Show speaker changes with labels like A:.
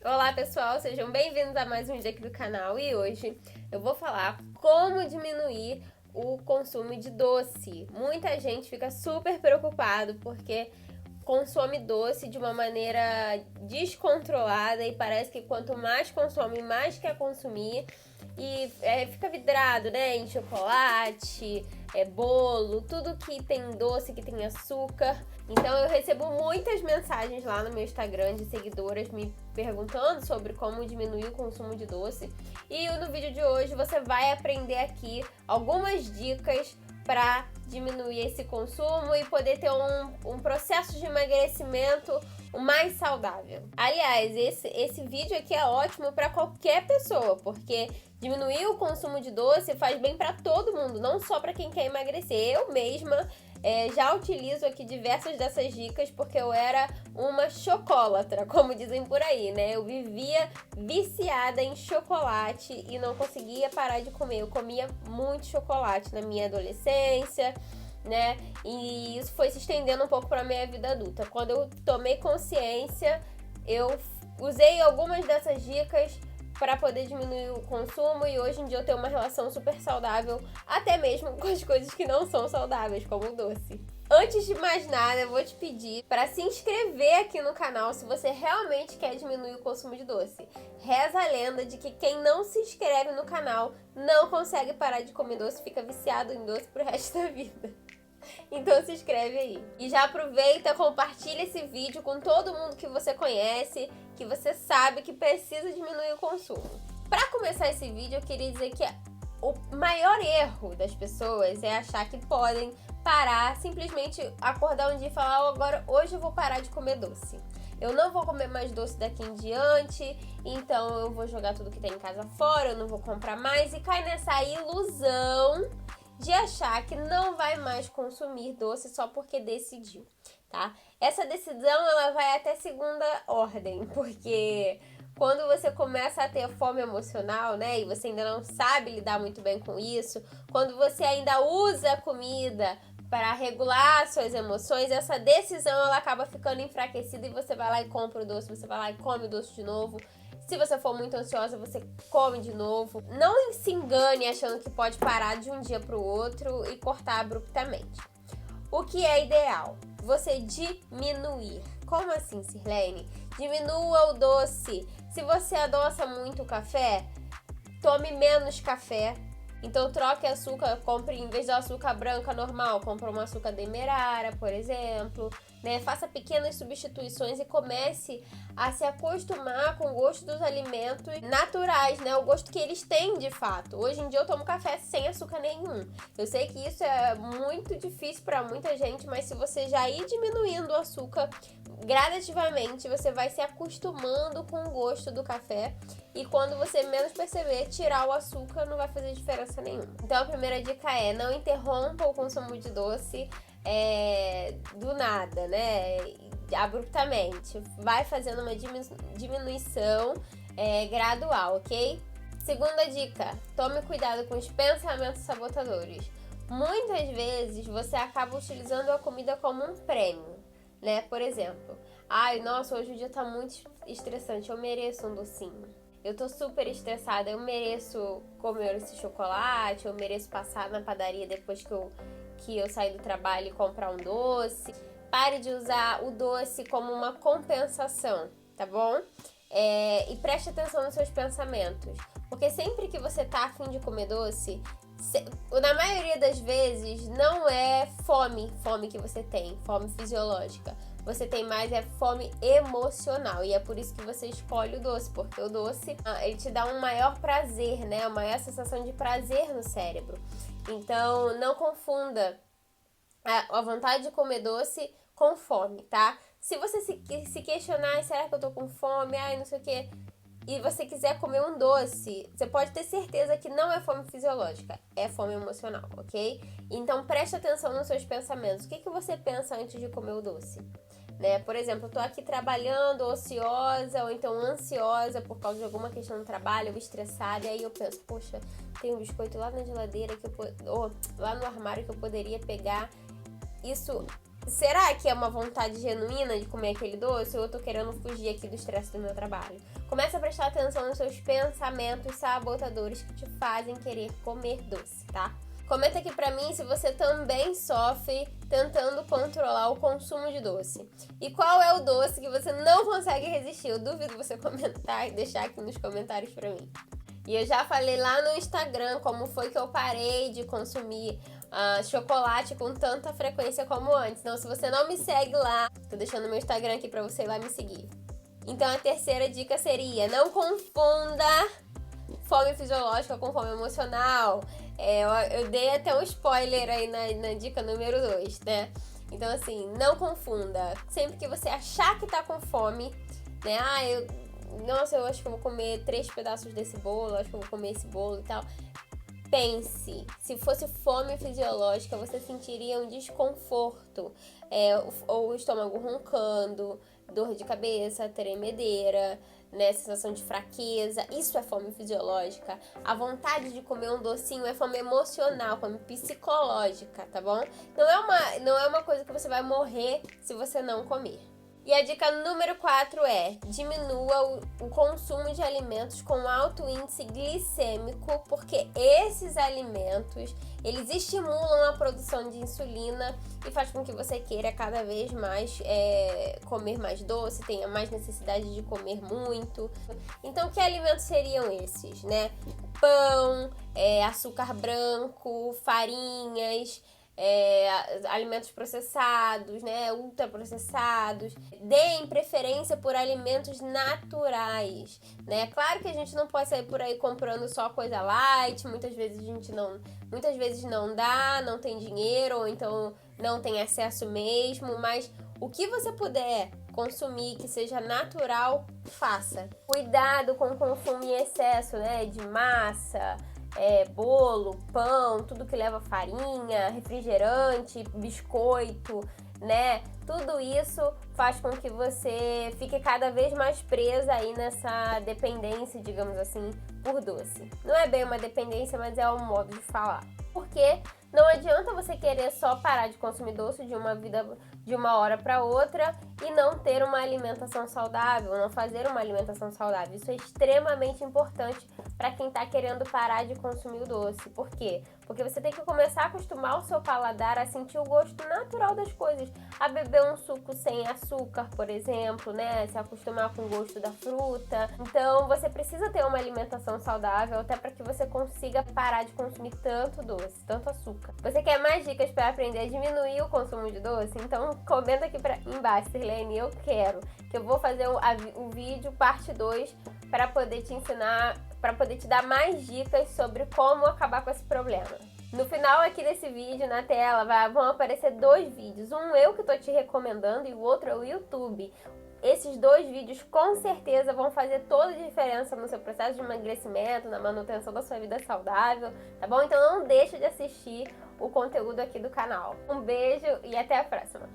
A: Olá pessoal, sejam bem-vindos a mais um vídeo aqui do canal e hoje eu vou falar como diminuir o consumo de doce. Muita gente fica super preocupado porque consome doce de uma maneira descontrolada e parece que quanto mais consome, mais quer consumir e fica vidrado, né, em chocolate, bolo, tudo que tem doce, que tem açúcar. Então eu recebo muitas mensagens lá no meu Instagram de seguidoras me perguntando sobre como diminuir o consumo de doce. E no vídeo de hoje você vai aprender aqui algumas dicas para diminuir esse consumo e poder ter um processo de emagrecimento mais saudável. Aliás, esse vídeo aqui é ótimo para qualquer pessoa, porque diminuir o consumo de doce faz bem para todo mundo, não só para quem quer emagrecer. Eu mesma já utilizo aqui diversas dessas dicas porque eu era uma chocolatra, como dizem por aí, né? Eu vivia viciada em chocolate e não conseguia parar de comer. Eu comia muito chocolate na minha adolescência, né? E isso foi se estendendo um pouco para minha vida adulta. Quando eu tomei consciência, eu usei algumas dessas dicas para poder diminuir o consumo e hoje em dia eu tenho uma relação super saudável, até mesmo com as coisas que não são saudáveis, como o doce. Antes de mais nada, eu vou te pedir para se inscrever aqui no canal se você realmente quer diminuir o consumo de doce. Reza a lenda de que quem não se inscreve no canal não consegue parar de comer doce, fica viciado em doce pro resto da vida. Então se inscreve aí. E já aproveita, compartilha esse vídeo com todo mundo que você conhece, que você sabe que precisa diminuir o consumo. Para começar esse vídeo, eu queria dizer que o maior erro das pessoas é achar que podem parar, simplesmente acordar um dia e falar: agora, hoje eu vou parar de comer doce. Eu não vou comer mais doce daqui em diante, então eu vou jogar tudo que tem em casa fora, eu não vou comprar mais, e cai nessa ilusão de achar que não vai mais consumir doce só porque decidiu, tá? Essa decisão, ela vai até segunda ordem, porque quando você começa a ter fome emocional, né, e você ainda não sabe lidar muito bem com isso, quando você ainda usa a comida para regular suas emoções, essa decisão, ela acaba ficando enfraquecida e você vai lá e compra o doce, você vai lá e come o doce de novo. Se você for muito ansiosa, você come de novo. Não se engane achando que pode parar de um dia para o outro e cortar abruptamente. O que é ideal? Você diminuir. Como assim, Sirlene? Diminua o doce. Se você adoça muito o café, tome menos café. Então troque açúcar, compre, em vez do açúcar branca normal, compre um açúcar demerara, por exemplo, né? Faça pequenas substituições e comece a se acostumar com o gosto dos alimentos naturais, né? O gosto que eles têm de fato. Hoje em dia eu tomo café sem açúcar nenhum. Eu sei que isso é muito difícil para muita gente, mas se você já ir diminuindo o açúcar gradativamente, você vai se acostumando com o gosto do café e quando você menos perceber, tirar o açúcar não vai fazer diferença nenhuma. Então a primeira dica é: não interrompa o consumo de doce do nada, né? Abruptamente. Vai fazendo uma diminuição gradual, ok? Segunda dica: tome cuidado com os pensamentos sabotadores. Muitas vezes você acaba utilizando a comida como um prêmio, né? Por exemplo, ai, nossa, hoje o dia tá muito estressante, eu mereço um docinho. Eu tô super estressada, eu mereço comer esse chocolate, eu mereço passar na padaria depois que eu sair do trabalho e comprar um doce. Pare de usar o doce como uma compensação, tá bom? E preste atenção nos seus pensamentos. Porque sempre que você tá afim de comer doce, na maioria das vezes não é fome que você tem, fome fisiológica. Você tem mais fome emocional e é por isso que você escolhe o doce, porque o doce ele te dá um maior prazer, né? Uma maior sensação de prazer no cérebro. Então não confunda a vontade de comer doce com fome, tá? Se você se questionar: será que eu tô com fome? Ai, não sei o que, e você quiser comer um doce, você pode ter certeza que não é fome fisiológica, é fome emocional, ok? Então preste atenção nos seus pensamentos. O que você pensa antes de comer o doce? Né? Por exemplo, eu tô aqui trabalhando, ociosa ou então ansiosa por causa de alguma questão do trabalho, ou estressada, e aí eu penso: poxa, tem um biscoito lá na geladeira ou lá no armário que eu poderia pegar. Isso será que é uma vontade genuína de comer aquele doce ou eu tô querendo fugir aqui do estresse do meu trabalho? Começa a prestar atenção nos seus pensamentos sabotadores que te fazem querer comer doce, tá? Comenta aqui pra mim se você também sofre tentando controlar o consumo de doce. E qual é o doce que você não consegue resistir? Eu duvido você comentar e deixar aqui nos comentários pra mim. E eu já falei lá no Instagram como foi que eu parei de consumir chocolate com tanta frequência como antes. Então, se você não me segue lá, tô deixando meu Instagram aqui pra você ir lá me seguir. Então, a terceira dica seria: não confunda fome fisiológica com fome emocional. Eu dei até um spoiler aí na dica número 2, né? Então, assim, não confunda. Sempre que você achar que tá com fome, né? Nossa, eu acho que eu vou comer 3 pedaços desse bolo, acho que eu vou comer esse bolo e tal. Pense, se fosse fome fisiológica, você sentiria um desconforto, ou o estômago roncando, dor de cabeça, tremedeira, né, sensação de fraqueza. Isso é fome fisiológica. A vontade de comer um docinho é fome emocional, fome psicológica, tá bom? Não é uma coisa que você vai morrer se você não comer. E a dica número 4 é: diminua o consumo de alimentos com alto índice glicêmico, porque esses alimentos, eles estimulam a produção de insulina e faz com que você queira cada vez mais comer mais doce, tenha mais necessidade de comer muito. Então, que alimentos seriam esses, né? Pão, açúcar branco, farinhas, alimentos processados, né, ultraprocessados. Deem preferência por alimentos naturais, né? Claro que a gente não pode sair por aí comprando só coisa light, muitas vezes não dá, não tem dinheiro ou então não tem acesso mesmo, mas o que você puder consumir que seja natural, faça. Cuidado com o consumo em excesso, né, de massa, bolo, pão, tudo que leva farinha, refrigerante, biscoito, né? Tudo isso faz com que você fique cada vez mais presa aí nessa dependência, digamos assim, por doce. Não é bem uma dependência, mas é um modo de falar. Porque não adianta você querer só parar de consumir doce de uma hora para outra e não ter uma alimentação saudável, não fazer uma alimentação saudável. Isso é extremamente importante para quem está querendo parar de consumir o doce. Por quê? Porque você tem que começar a acostumar o seu paladar a sentir o gosto natural das coisas, a beber um suco sem açúcar, por exemplo, né? Se acostumar com o gosto da fruta. Então, você precisa ter uma alimentação saudável até para que você consiga parar de consumir tanto doce, tanto açúcar. Você quer mais dicas para aprender a diminuir o consumo de doce? Então, comenta aqui embaixo, Sirlene, eu quero. Que eu vou fazer o vídeo parte 2 para poder te ensinar, para poder te dar mais dicas sobre como acabar com esse problema. No final aqui desse vídeo, na tela, vão aparecer 2 vídeos. Um eu que tô te recomendando e o outro é o YouTube. Esses 2 vídeos com certeza vão fazer toda a diferença no seu processo de emagrecimento, na manutenção da sua vida saudável, tá bom? Então não deixa de assistir o conteúdo aqui do canal. Um beijo e até a próxima!